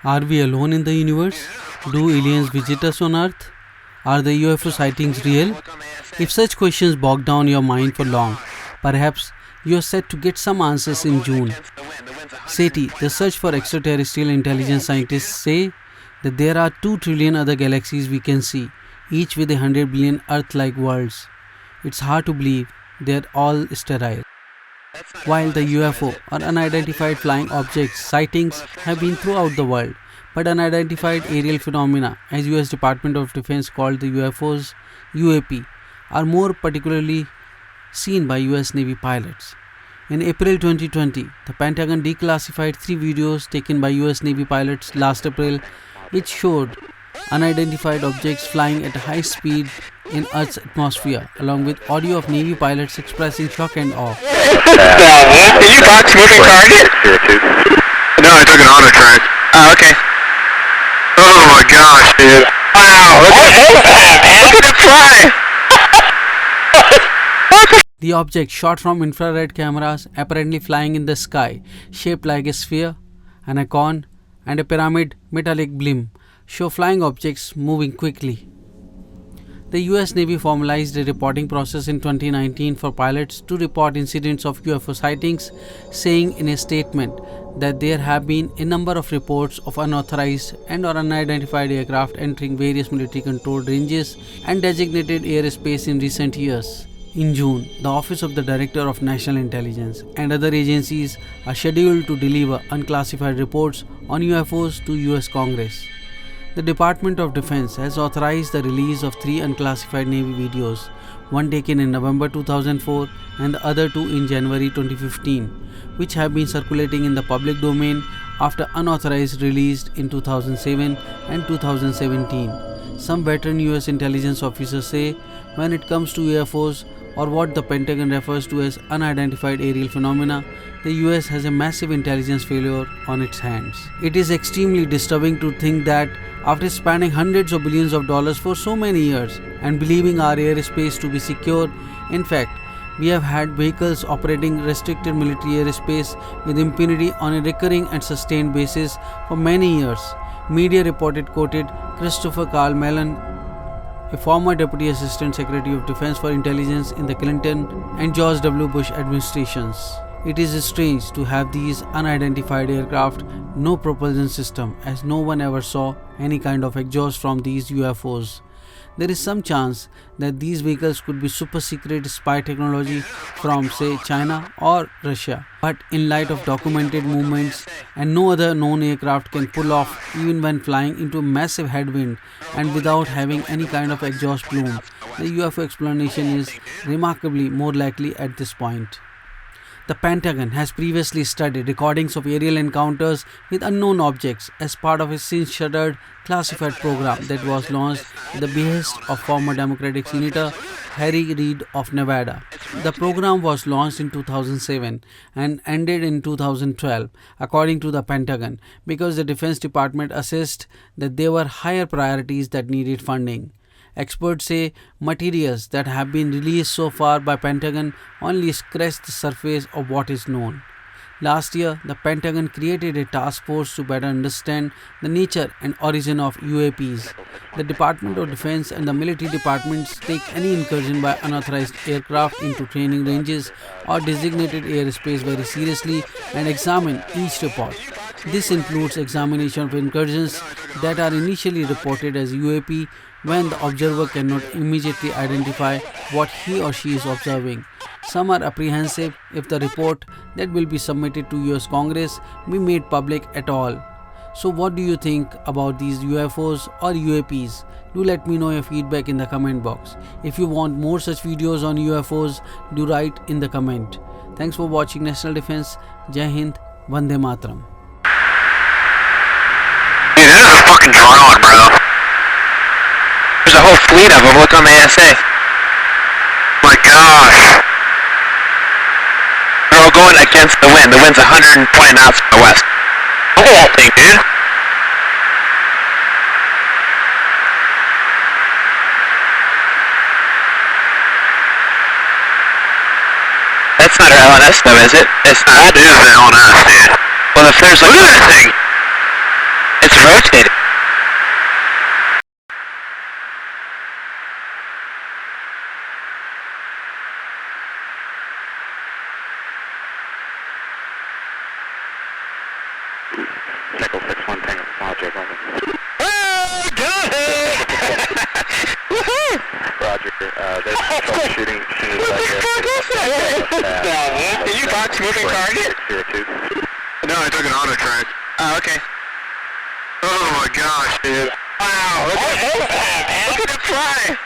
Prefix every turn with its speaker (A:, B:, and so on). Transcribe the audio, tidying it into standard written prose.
A: Are we alone in the universe? Do aliens visit us on Earth? Are the UFO sightings real? If such questions bog down your mind for long, perhaps you are set to get some answers in June. SETI, the Search for Extraterrestrial Intelligence scientists, say that there are 2 trillion other galaxies we can see, each with 100 billion Earth-like worlds. It's hard to believe they're all sterile. While the UFO or unidentified flying objects sightings have been throughout the world, but unidentified aerial phenomena, as US Department of Defense called the UFOs UAP, are more particularly seen by US Navy pilots. In April 2020, the Pentagon declassified 3 videos taken by US Navy pilots last April, which showed unidentified objects flying at a high speed in Earth's atmosphere, along with audio of Navy pilots expressing shock and awe.
B: Did you box moving target?
C: No, I took an auto track.
B: Oh, okay.
C: Oh my gosh, dude.
B: Wow, look at it fly!
A: The object, shot from infrared cameras, apparently flying in the sky, shaped like a sphere, an icon, and a pyramid metallic blimp, show flying objects moving quickly. The US Navy formalized a reporting process in 2019 for pilots to report incidents of UFO sightings, saying in a statement that there have been a number of reports of unauthorized and or unidentified aircraft entering various military controlled ranges and designated airspace in recent years. In June, the Office of the Director of National Intelligence and other agencies are scheduled to deliver unclassified reports on UFOs to US Congress. The Department of Defense has authorized the release of 3 unclassified Navy videos, one taken in November 2004 and the other 2 in January 2015, which have been circulating in the public domain after unauthorized released in 2007 and 2017. Some veteran US intelligence officers say when it comes to UFOs, or what the Pentagon refers to as unidentified aerial phenomena, the US has a massive intelligence failure on its hands. It is extremely disturbing to think that after spending hundreds of billions of dollars for so many years and believing our airspace to be secure, in fact, we have had vehicles operating restricted military airspace with impunity on a recurring and sustained basis for many years. Media reported quoted Christopher Carl Mellon, a former Deputy Assistant Secretary of Defense for Intelligence in the Clinton and George W. Bush administrations. It is strange to have these unidentified aircraft, no propulsion system, as no one ever saw any kind of exhaust from these UFOs. There is some chance that these vehicles could be super secret spy technology from, say, China or Russia. But in light of documented movements and no other known aircraft can pull off even when flying into massive headwind and without having any kind of exhaust plume, the UFO explanation is remarkably more likely at this point. The Pentagon has previously studied recordings of aerial encounters with unknown objects as part of a since-shuttered classified program that was launched at the behest of former Democratic Senator Harry Reid of Nevada. The program was launched in 2007 and ended in 2012, according to the Pentagon, because the Defense Department assessed that there were higher priorities that needed funding. Experts say materials that have been released so far by Pentagon only scratch the surface of what is known. Last year, the Pentagon created a task force to better understand the nature and origin of UAPs. The Department of Defense and the military departments take any incursion by unauthorized aircraft into training ranges or designated airspace very seriously and examine each report. This includes examination of incursions that are initially reported as UAP when the observer cannot immediately identify what he or she is observing. Some are apprehensive if the report that will be submitted to US Congress be made public at all. So what do you think about these UFOs or UAPs? Do let me know your feedback in the comment box. If you want more such videos on UFOs, do write in the comment. Thanks for watching National Defense. Jai Hind, Vande Mataram.
C: Dude, this is a fucking drone, bro.
B: There's a whole fleet of them. Look on the ASA.
C: My gosh.
B: They're all going against the wind. The wind's 120 knots from the west.
C: Look at that thing, dude.
B: That's not our LNS though, is it? It's not.
C: That is the LNS, dude.
B: Well, if there's like...
C: Look at that thing.
B: It's rotating.
D: Echo 6-1 Tango Project, over.
B: Oh, got it! Woohoo!
D: Roger, there's troubleshooting as soon as I get
B: Down, man. Did you box moving target?
D: 02.
C: No, I took an auto track.
B: Oh, okay.
C: Oh my gosh, dude.
B: Wow, look at that, man. Look at it fly.